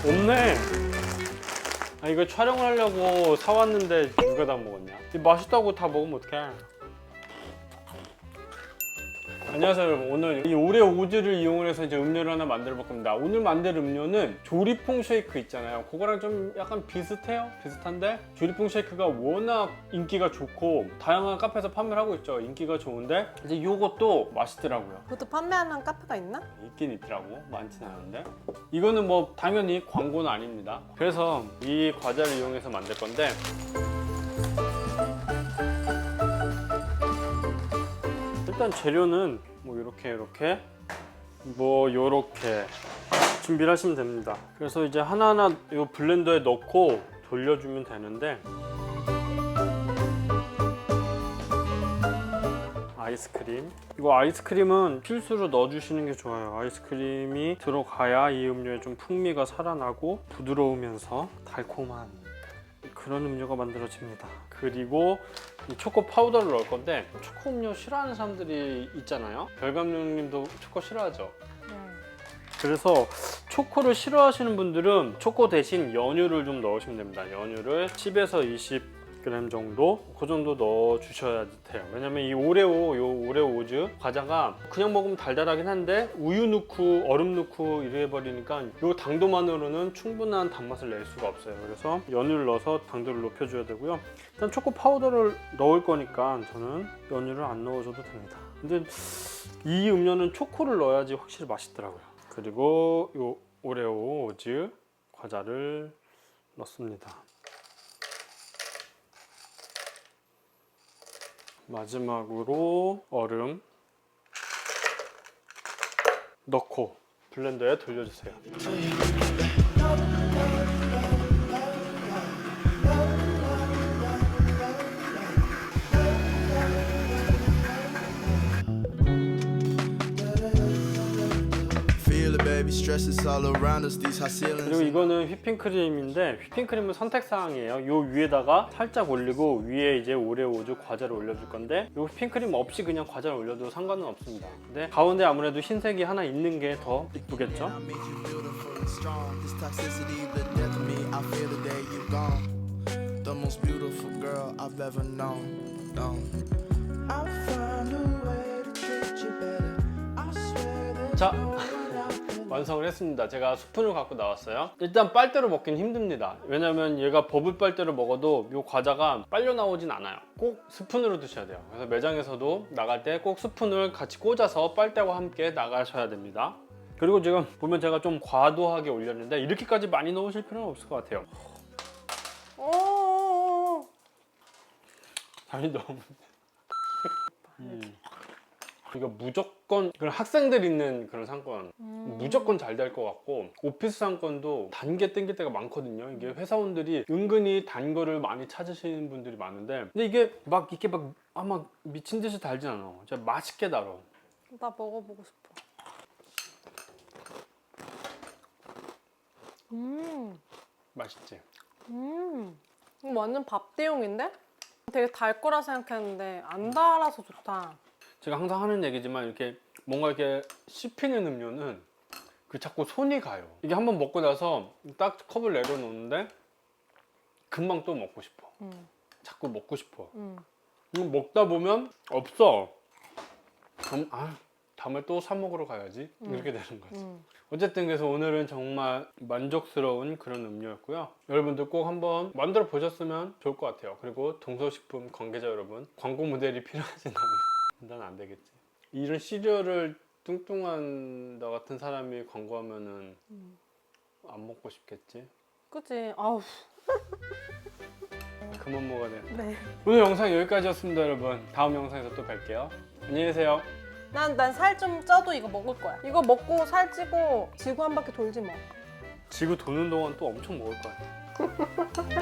없네. 아, 이거 촬영하려고 사왔는데 누가 다 먹었냐? 맛있다고 다 먹으면 어떡해. 안녕하세요 여러분. 오늘 이 오레오 우즈를 이용해서 이제 음료를 하나 만들어 볼 겁니다. 오늘 만들 음료는 조리퐁 쉐이크 있잖아요. 그거랑 좀 약간 비슷해요. 비슷한데 조리퐁 쉐이크가 워낙 인기가 좋고 다양한 카페에서 판매를 하고 있죠. 인기가 좋은데 이제 이것도 맛있더라고요. 그것도 판매하는 카페가 있나? 있긴 있더라고. 많진 않은데 이거는 뭐 당연히 광고는 아닙니다. 그래서 이 과자를 이용해서 만들 건데 일단 재료는 뭐 이렇게 준비를 하시면 됩니다. 그래서 이제 하나하나 이 블렌더에 넣고 돌려주면 되는데 아이스크림, 이거 아이스크림은 필수로 넣어주시는 게 좋아요. 아이스크림이 들어가야 이 음료에 좀 풍미가 살아나고 부드러우면서 달콤한 그런 음료가 만들어집니다. 그리고 이 초코 파우더를 넣을 건데 초코 음료 싫어하는 사람들이 있잖아요. 별감독님도 초코 싫어하죠? 그래서 초코를 싫어하시는 분들은 초코 대신 연유를 좀 넣으시면 됩니다. 연유를 10에서 20g 정도 그 정도 넣어 주셔야 돼요. 왜냐면 이 오레오 우즈 과자가 그냥 먹으면 달달하긴 한데 우유 넣고 얼음 넣고 이래 버리니까 이 당도만으로는 충분한 단맛을 낼 수가 없어요. 그래서 연유를 넣어서 당도를 높여줘야 되고요. 일단 초코 파우더를 넣을 거니까 저는 연유를 안 넣어줘도 됩니다. 근데 이 음료는 초코를 넣어야지 확실히 맛있더라고요. 그리고 이 오레오 우즈 과자를 넣습니다. 마지막으로 얼음 넣고 블렌더에 돌려주세요. 그리고 이거는 휘핑크림인데 휘핑크림은 선택사항이에요. 요 위에다가 살짝 올리고 위에 이제 오레오 우즈 과자를 올려줄 건데 요 휘핑크림 없이 그냥 과자를 올려도 상관은 없습니다. 근데 가운데 아무래도 흰색이 하나 있는 게 더 이쁘겠죠? 자, 완성을 했습니다. 제가 스푼을 갖고 나왔어요. 일단 빨대로 먹긴 힘듭니다. 왜냐면 얘가 버블 빨대로 먹어도 이 과자가 빨려 나오진 않아요. 꼭 스푼으로 드셔야 돼요. 그래서 매장에서도 나갈 때 꼭 스푼을 같이 꽂아서 빨대와 함께 나가셔야 됩니다. 그리고 지금 보면 제가 좀 과도하게 올렸는데 이렇게까지 많이 넣으실 필요는 없을 것 같아요. 다시 넣으면 이거 무조건 그런 학생들 있는 그런 상권 무조건 잘 될 것 같고 오피스 상권도 단 게 땡길 때가 많거든요. 이게 회사원들이 은근히 단 거를 많이 찾으시는 분들이 많은데 근데 이게 막 이렇게 막 미친 듯이 달진 않아. 진짜 맛있게 달아. 나 먹어보고 싶어. 맛있지? 이거 완전 밥 대용인데? 되게 달 거라 생각했는데 안 달아서 좋다. 제가 항상 하는 얘기지만 이렇게 뭔가 이렇게 씹히는 음료는 그 자꾸 손이 가요. 이게 한번 먹고 나서 딱 컵을 내려놓는데 금방 또 먹고 싶어. 자꾸 먹고 싶어. 이거 먹다 보면 없어. 그럼 다음에 또 사 먹으러 가야지. 이렇게 되는 거지. 어쨌든 그래서 오늘은 정말 만족스러운 그런 음료였고요. 여러분들 꼭 한번 만들어 보셨으면 좋을 것 같아요. 그리고 동서식품 관계자 여러분, 광고 모델이 필요하시다면 난 안 되겠지. 이런 시리얼을 뚱뚱한 나 같은 사람이 광고하면은 안 먹고 싶겠지. 그치? 아우. 그만 먹어야 돼. 네. 오늘 영상 여기까지였습니다, 여러분. 다음 영상에서 또 뵐게요. 안녕히 계세요. 난 살 좀 쪄도 이거 먹을 거야. 이거 먹고 살 찌고 지구 한 바퀴 돌지 뭐. 지구 도는 동안 또 엄청 먹을 것 같아.